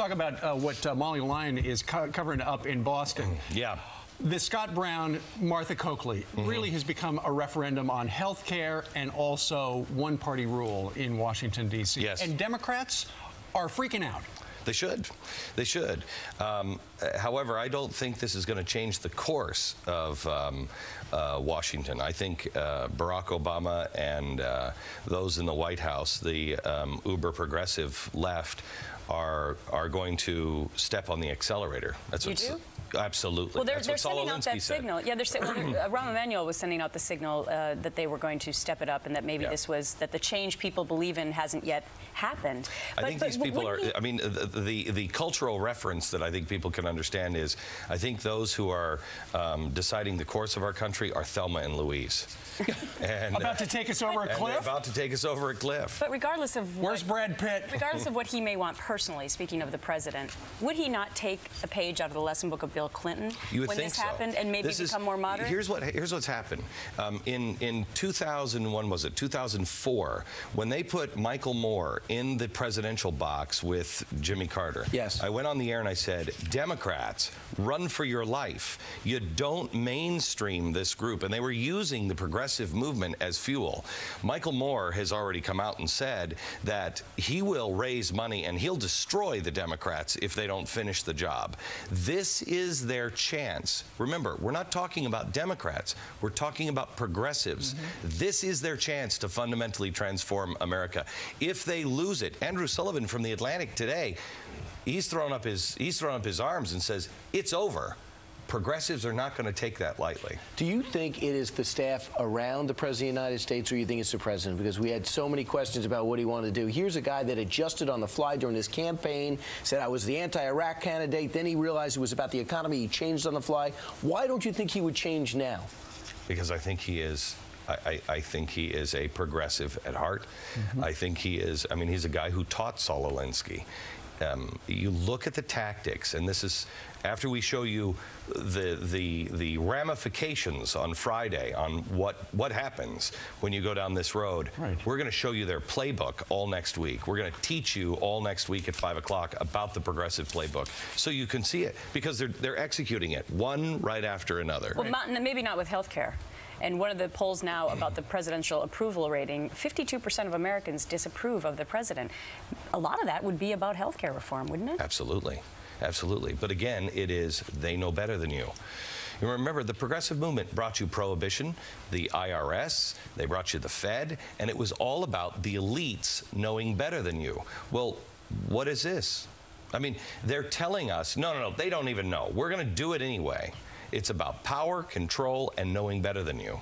talk about what Molly Lyon is covering up in Boston. Yeah. The Scott Brown, Martha Coakley really has become a referendum on health care and also one-party rule in Washington, D.C. Yes. And Democrats are freaking out. They should. They should. However, I don't think this is going to change the course of Washington. I think Barack Obama and those in the White House, the uber progressive left, are going to step on the accelerator. That's what. You do? Absolutely. Well, they're sending out that signal. Yeah, Rahm Emanuel was sending out the signal that they were going to step it up, and that maybe this was that the change people believe in hasn't yet happened. I think these people are. I mean, the cultural reference that I think people can understand is, I think those who are deciding the course of our country are Thelma and Louise. And, about to take us over a cliff. About to take us over a cliff. But regardless of where's Brad Pitt? Regardless of what he may want personally, speaking of the president, would he not take a page out of the lesson book of Bill Clinton when this happened and maybe become more moderate? Here's what's happened. In 2001, was it 2004, when they put Michael Moore in the presidential box with Jimmy Carter? Yes. I went on the air and I said, Democrats, run for your life. You don't mainstream this group, and they were using the progressive movement as fuel. Michael Moore has already come out and said that he will raise money and he'll destroy the Democrats if they don't finish the job. This is their chance. Remember, we're not talking about Democrats. We're talking about progressives. This is their chance to fundamentally transform America. If they lose it, Andrew Sullivan from The Atlantic today, he's thrown up his arms and says, it's over. Progressives are not going to take that lightly. Do you think it is the staff around the President of the United States, or you think it's the President? Because we had so many questions about what he wanted to do. Here's a guy that adjusted on the fly during his campaign, said I was the anti-Iraq candidate, then he realized it was about the economy, he changed on the fly. Why don't you think he would change now? Because I think he is. I think he is a progressive at heart. I think he is. I mean, he's a guy who taught Saul Alinsky. You look at the tactics, and this is after we show you the ramifications on Friday on what happens when you go down this road. Right. We're going to show you their playbook all next week. We're going to teach you all next week at 5 o'clock about the progressive playbook, so you can see it, because they're executing it one right after another. Well, maybe not with health care. And one of the polls now about the presidential approval rating, 52% of Americans disapprove of the president. A lot of that would be about health care reform, wouldn't it? Absolutely. Absolutely. But again, it is they know better than you. You remember, the progressive movement brought you prohibition, the IRS, they brought you the Fed, and it was all about the elites knowing better than you. Well, what is this? I mean, they're telling us, no, they don't even know. We're going to do it anyway. It's about power, control, and knowing better than you.